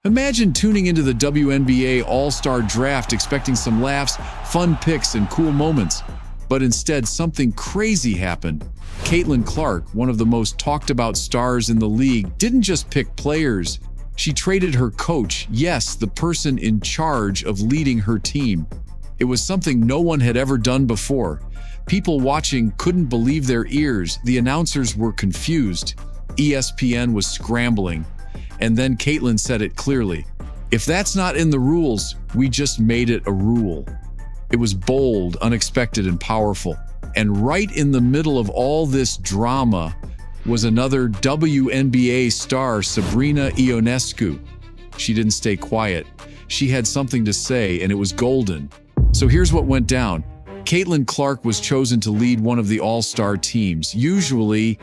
Imagine tuning into the WNBA All-Star Draft expecting some laughs, fun picks, and cool moments. But instead, something crazy happened. Caitlin Clark, one of the most talked-about stars in the league, didn't just pick players. She traded her coach, yes, the person in charge of leading her team. It was something no one had ever done before. People watching couldn't believe their ears. The announcers were confused. ESPN was scrambling. And then Caitlin said it clearly. If that's not in the rules, we just made it a rule. It was bold, unexpected, and powerful. And right in the middle of all this drama was another WNBA star, Sabrina Ionescu. She didn't stay quiet. She had something to say, and it was golden. So here's what went down. Caitlin Clark was chosen to lead one of the All-Star teams. Usually,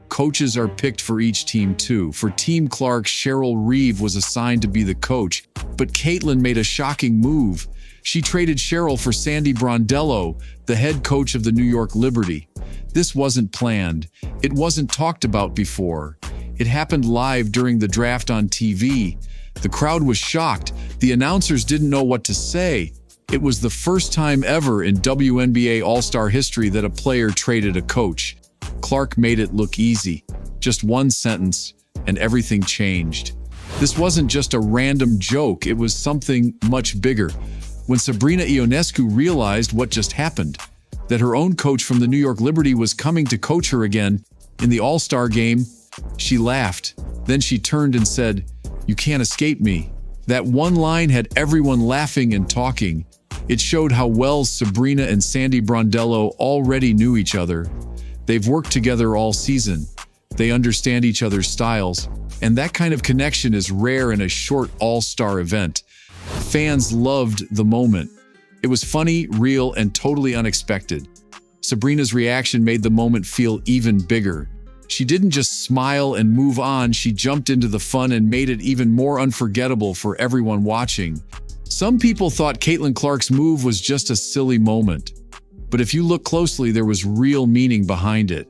coaches are picked for each team too. For Team Clark, Cheryl Reeve was assigned to be the coach, but Caitlin made a shocking move. She traded Cheryl for Sandy Brondello, the head coach of the New York Liberty. This wasn't planned. It wasn't talked about before. It happened live during the draft on TV. The crowd was shocked. The announcers didn't know what to say. It was the first time ever in WNBA All-Star history that a player traded a coach. Clark made it look easy. Just one sentence, and everything changed. This wasn't just a random joke, it was something much bigger. When Sabrina Ionescu realized what just happened, that her own coach from the New York Liberty was coming to coach her again in the All-Star game, she laughed. Then she turned and said, "You can't escape me." That one line had everyone laughing and talking. It showed how well Sabrina and Sandy Brondello already knew each other. They've worked together all season. They understand each other's styles, and that kind of connection is rare in a short All-Star event. Fans loved the moment. It was funny, real, and totally unexpected. Sabrina's reaction made the moment feel even bigger. She didn't just smile and move on, she jumped into the fun and made it even more unforgettable for everyone watching. Some people thought Caitlin Clark's move was just a silly moment. But if you look closely, there was real meaning behind it.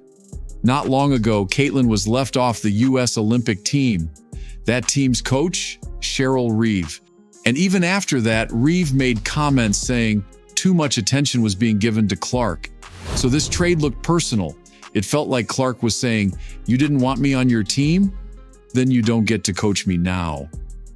Not long ago, Caitlin was left off the U.S. Olympic team. That team's coach? Cheryl Reeve. And even after that, Reeve made comments saying too much attention was being given to Clark. So this trade looked personal. It felt like Clark was saying, "You didn't want me on your team? Then you don't get to coach me now."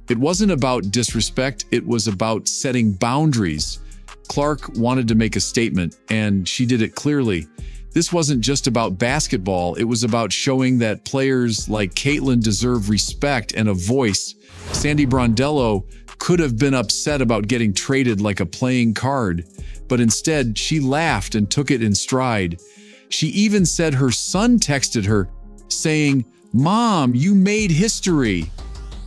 It wasn't about disrespect, it was about setting boundaries. Clark wanted to make a statement, and she did it clearly. This wasn't just about basketball, it was about showing that players like Caitlin deserve respect and a voice. Sandy Brondello could have been upset about getting traded like a playing card, but instead she laughed and took it in stride. She even said her son texted her, saying, "Mom, you made history."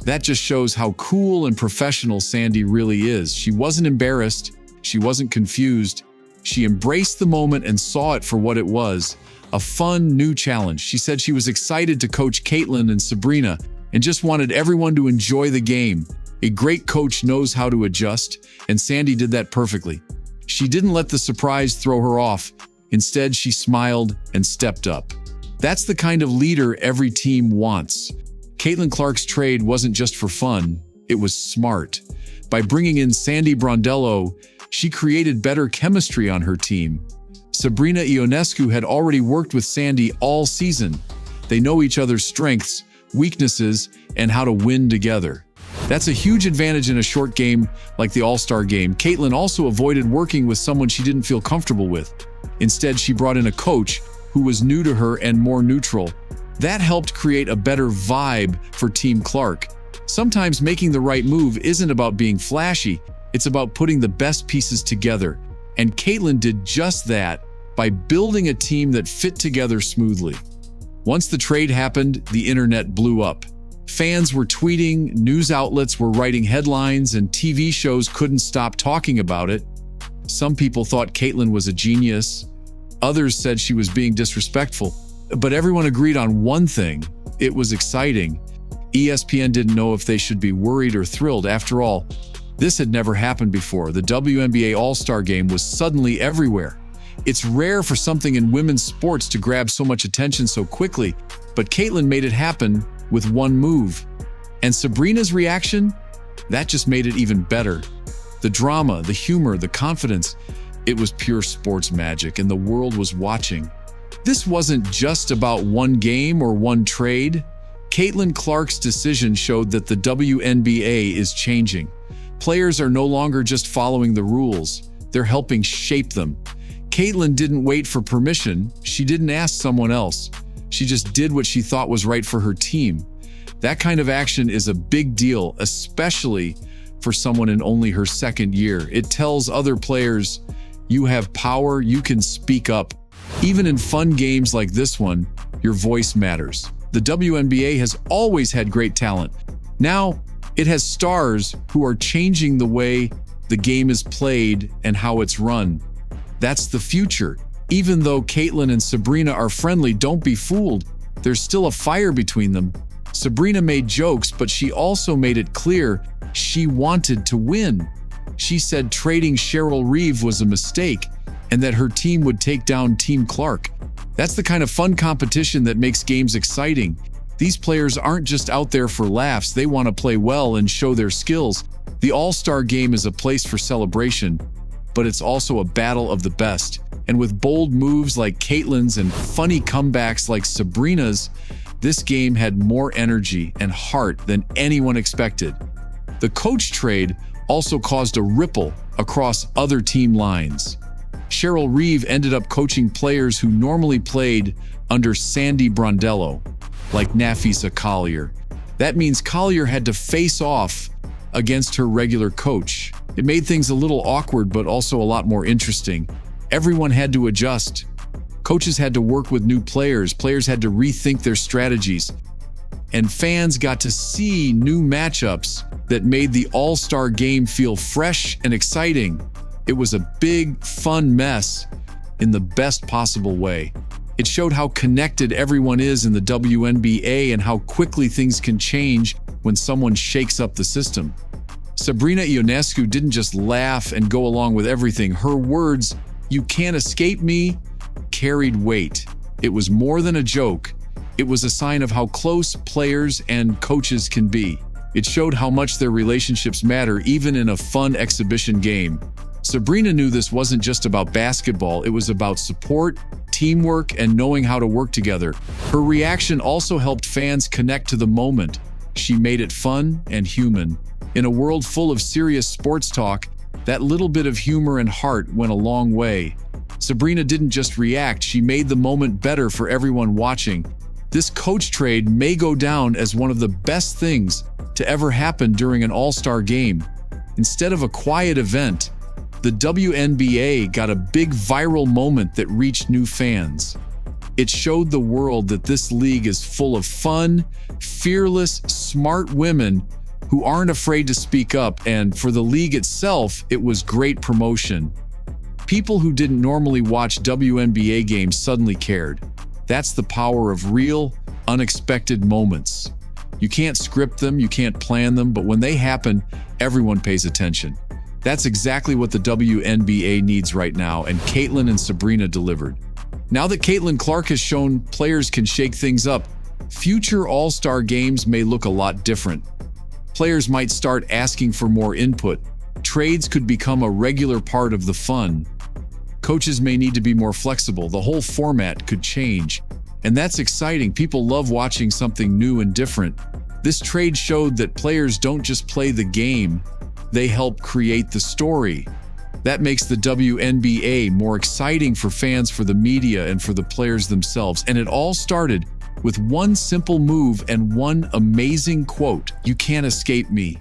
That just shows how cool and professional Sandy really is. She wasn't embarrassed. She wasn't confused. She embraced the moment and saw it for what it was, a fun new challenge. She said she was excited to coach Caitlin and Sabrina and just wanted everyone to enjoy the game. A great coach knows how to adjust, and Sandy did that perfectly. She didn't let the surprise throw her off. Instead, she smiled and stepped up. That's the kind of leader every team wants. Caitlin Clark's trade wasn't just for fun, it was smart. By bringing in Sandy Brondello, she created better chemistry on her team. Sabrina Ionescu had already worked with Sandy all season. They know each other's strengths, weaknesses, and how to win together. That's a huge advantage in a short game like the All-Star game. Caitlin also avoided working with someone she didn't feel comfortable with. Instead, she brought in a coach who was new to her and more neutral. That helped create a better vibe for Team Clark. Sometimes making the right move isn't about being flashy, it's about putting the best pieces together. And Caitlin did just that by building a team that fit together smoothly. Once the trade happened, the internet blew up. Fans were tweeting, news outlets were writing headlines, and TV shows couldn't stop talking about it. Some people thought Caitlin was a genius. Others said she was being disrespectful. But everyone agreed on one thing: it was exciting. ESPN didn't know if they should be worried or thrilled. After all, this had never happened before. The WNBA All-Star Game was suddenly everywhere. It's rare for something in women's sports to grab so much attention so quickly, but Caitlin made it happen with one move. And Sabrina's reaction? That just made it even better. The drama, the humor, the confidence, it was pure sports magic, and the world was watching. This wasn't just about one game or one trade. Caitlin Clark's decision showed that the WNBA is changing. Players are no longer just following the rules, they're helping shape them. Caitlin didn't wait for permission, she didn't ask someone else. She just did what she thought was right for her team. That kind of action is a big deal, especially for someone in only her second year. It tells other players, you have power, you can speak up. Even in fun games like this one, your voice matters. The WNBA has always had great talent. Now, it has stars who are changing the way the game is played and how it's run. That's the future. Even though Caitlin and Sabrina are friendly, don't be fooled. There's still a fire between them. Sabrina made jokes, but she also made it clear she wanted to win. She said trading Cheryl Reeve was a mistake and that her team would take down Team Clark. That's the kind of fun competition that makes games exciting. These players aren't just out there for laughs, they want to play well and show their skills. The All-Star game is a place for celebration, but it's also a battle of the best. And with bold moves like Caitlin's and funny comebacks like Sabrina's, this game had more energy and heart than anyone expected. The coach trade also caused a ripple across other team lines. Cheryl Reeve ended up coaching players who normally played under Sandy Brondello, like Nafisa Collier. That means Collier had to face off against her regular coach. It made things a little awkward, but also a lot more interesting. Everyone had to adjust. Coaches had to work with new players. Players had to rethink their strategies. And fans got to see new matchups that made the All-Star game feel fresh and exciting. It was a big, fun mess in the best possible way. It showed how connected everyone is in the WNBA and how quickly things can change when someone shakes up the system. Sabrina Ionescu didn't just laugh and go along with everything. Her words, "You can't escape me," carried weight. It was more than a joke. It was a sign of how close players and coaches can be. It showed how much their relationships matter even in a fun exhibition game. Sabrina knew this wasn't just about basketball, it was about support, teamwork, and knowing how to work together. Her reaction also helped fans connect to the moment. She made it fun and human. In a world full of serious sports talk, that little bit of humor and heart went a long way. Sabrina didn't just react, she made the moment better for everyone watching. This coach trade may go down as one of the best things to ever happen during an All-Star game. Instead of a quiet event, the WNBA got a big viral moment that reached new fans. It showed the world that this league is full of fun, fearless, smart women who aren't afraid to speak up, and for the league itself, it was great promotion. People who didn't normally watch WNBA games suddenly cared. That's the power of real, unexpected moments. You can't script them, you can't plan them, but when they happen, everyone pays attention. That's exactly what the WNBA needs right now, and Caitlin and Sabrina delivered. Now that Caitlin Clark has shown players can shake things up, future All-Star games may look a lot different. Players might start asking for more input. Trades could become a regular part of the fun. Coaches may need to be more flexible. The whole format could change. And that's exciting. People love watching something new and different. This trade showed that players don't just play the game, they help create the story. That makes the WNBA more exciting for fans, for the media, and for the players themselves. And it all started with one simple move and one amazing quote, "You can't escape me."